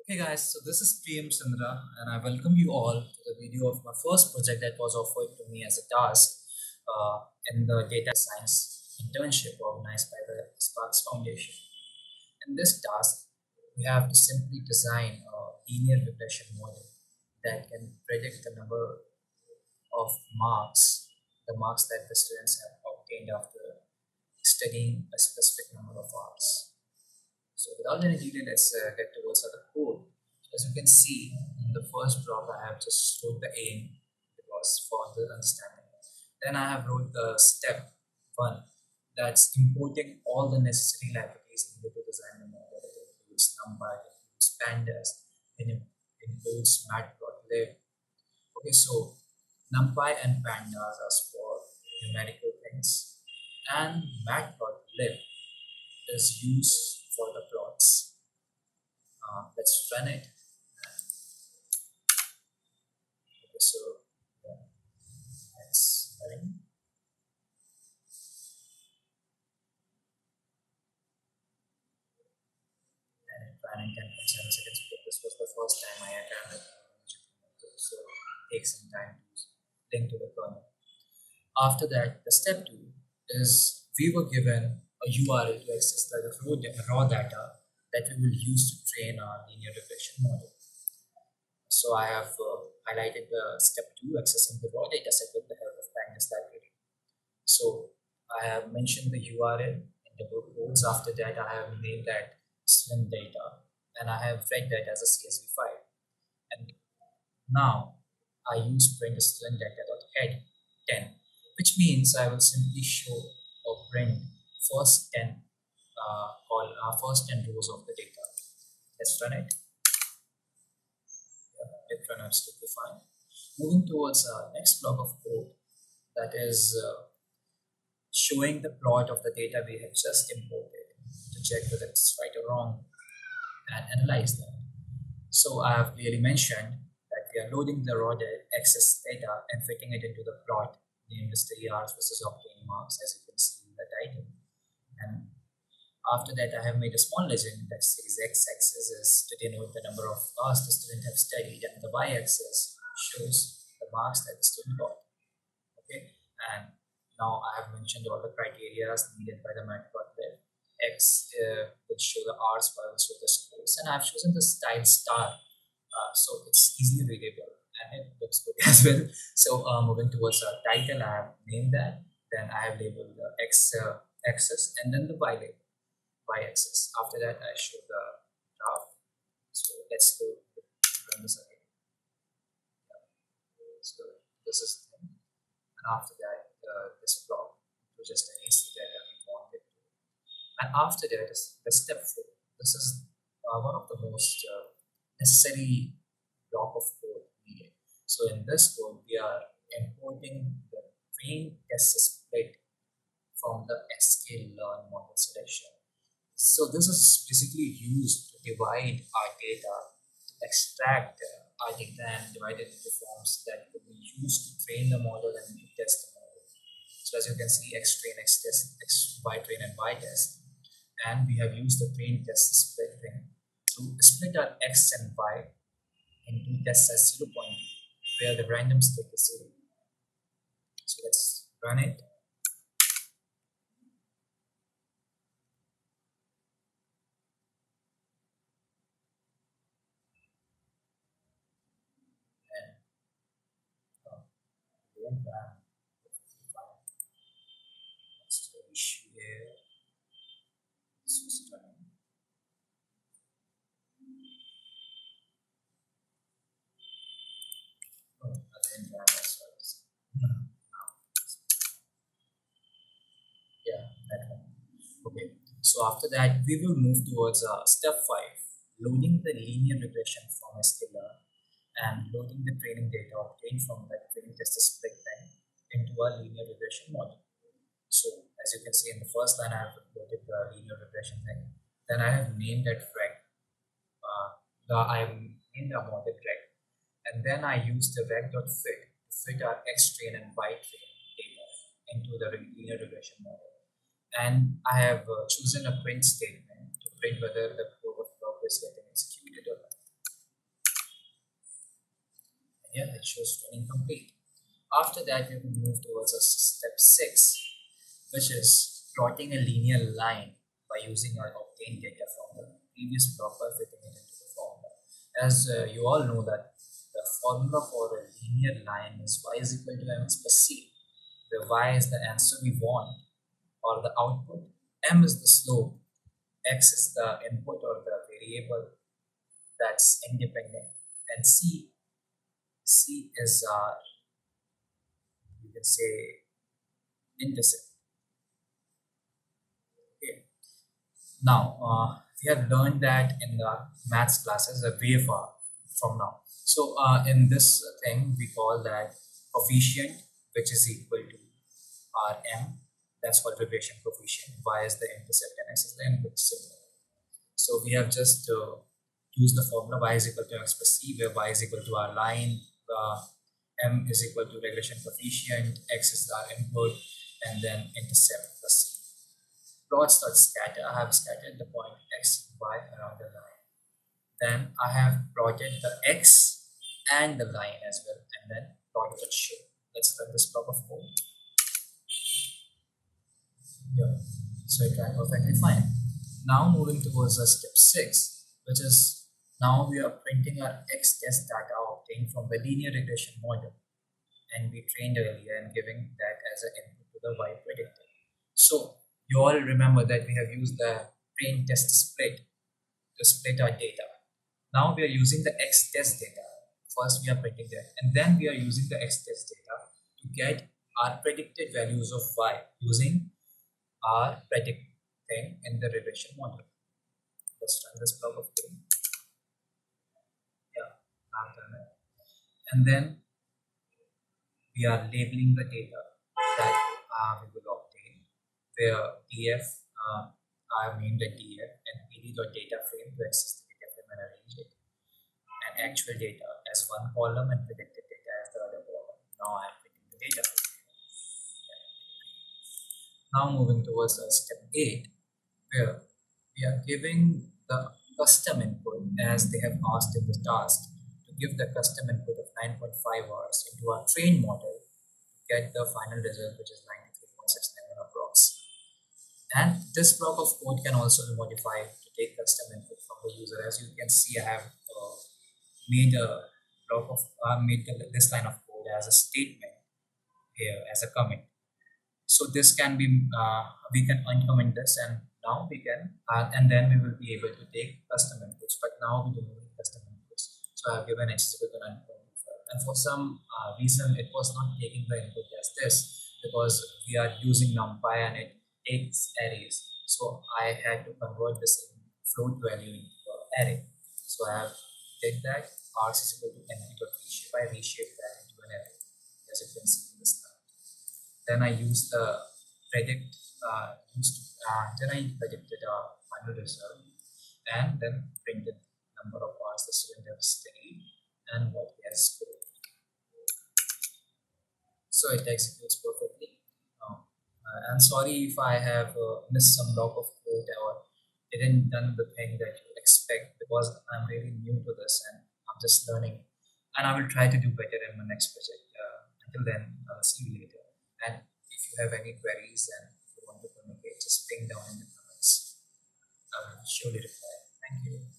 Hey guys, so this is PM Chandra, and I welcome you all to the video of my first project that was offered to me as a task in the data science internship organized by the Sparks Foundation. In this task, we have to simply design a linear regression model that can predict the number of the marks that the students have obtained after studying a specific number of hours. So without any delay, let's get towards the code. As you can see in the first block, I have just wrote the aim because for the understanding. Then I have wrote the step one, that's importing all the necessary libraries needed to design the model. It includes NumPy, it includes Pandas, it includes Matplotlib. Okay, so NumPy and Pandas are for numerical things, and Matplotlib is used for the plots. Let's run it. Okay, so yeah, it's running and it ran in 10.7 seconds because this was the first time I had run it. So it takes some time to link to the kernel. After that, the step two is we were given a URL to access the raw data that we will use to train our linear regression model. So I have highlighted the step two, accessing the raw data set with the help of Pandas library. So I have mentioned the URL in double quotes. After that, I have named that student data and I have read that as a CSV file. And now I use print student data.head 10, which means I will simply show or print first 10 first 10 rows of the data. Let's run it. It run absolutely fine. Moving towards next block of code, that is showing the plot of the data we have just imported to check whether it's right or wrong and analyze that. So I have clearly mentioned that we are loading the raw access data and fitting it into the plot named study hours versus obtained marks, as you can see in the title. And after that, I have made a small legend that says x-axis is to denote the number of hours the student have studied, and the y-axis shows the marks that the student got. Okay, and now I have mentioned all the criteria needed by the Matplotlib. X will show the hours, Y will show the scores, and I've chosen the style star, so it's easily readable and it looks good as well. So moving towards a title, I have named that. Then I have labeled the X axis and then the Y label, Y axis. After that, I show the graph. So let's go run this again. So this is the thing. And after that, this block to just erase the data we wanted to. And after that is the step four. This is one of the most necessary block of code needed. So in this code, we are importing the train test split from the sklearn model selection. So this is basically used to divide our data, to extract our data and divide it into forms that could be used to train the model and to test the model. So as you can see, X train, X test, X Y train, and Y test. And we have used the train test split thing to split our X and Y into tests as 0.2, where the random state is 0. So let's run it. And don't run. What's the issue here? This was running. Oh, I didn't run that. Yeah, that one. Okay. So after that, we will move towards step five, loading the linear regression from sklearn and loading the training data obtained from that training test split time into a linear regression model. So as you can see in the first line, I have loaded the linear regression thing. Then I have named that reg. I have named a model reg, and then I use the reg.fit to fit our X train and Y train data into the linear regression model. And I have chosen a print statement to print whether the code of work is getting executed or not. Here it shows training complete. After that, we will move towards a step 6, which is plotting a linear line by using our obtained data from the previous block by fitting it into the formula. As you all know that the formula for a linear line is y is equal to mx plus c, where y is the answer we want or the output, m is the slope, x is the input or the variable that's independent, and c is you can say intercept. Okay. Now, we have learned that in the maths classes a way far from now. So, in this thing, we call that coefficient, which is equal to Rm. That's called regression coefficient. Y is the intercept and x is the input signal. So, we have just used the formula y is equal to x plus c, where y is equal to our line, m is equal to regression coefficient, x is our input, and then intercept plus c. Plots dot scatter, I have scattered the point x and y around the line. Then I have plotted the x and the line as well, and then plot dot show. Let's run this block of code. Yeah. So it ran perfectly fine. Now moving towards the step 6, which is now we are printing our x test data obtained from the linear regression model, and we trained earlier and giving that as an input to the y predictor. So you all remember that we have used the train test split to split our data. Now we are using the x test data. First we are printing that, and then we are using the x test data to get our predicted values of y using our predict thing in the regression model. Let's run this block of code. Yeah, I've done it. And then we are labeling the data that we will obtain, where df, I have named it df, and pd.data frame to access the data frame and arrange it, and actual data as one column and predicted data as the other column. Now I am printing the data frame. Now moving towards step 8, where we are giving the custom input as they have asked in the task, to give the custom input of 9.5 hours into our trained model to get the final result, which is 93.69 approx. And this block of code can also be modified to take custom input from the user. As you can see, I have made a block of this line of code as a statement here as a commit. So this can be we can uncomment this, and now we can and then we will be able to take custom inputs. But now we don't need custom inputs. So I have given x is equal to 9.5, and for some reason it was not taking the input as this, because we are using NumPy and it takes arrays. So I had to convert this float value into an array. So I have did that. Rs is equal to n.reshape. I reshaped that into an array, as you can see in this slide. Then I used the predict, then I predicted a final result, and then printed number of hours the student has studied and what he has scored. So it executes perfectly. I'm sorry if I have missed some block of code or didn't done the thing that you expect, because I'm really new to this and I'm just learning. And I will try to do better in my next project. Until then, I'll see you later. And if you have any queries and if you want to communicate, just ping down in the comments. I will surely reply. Thank you.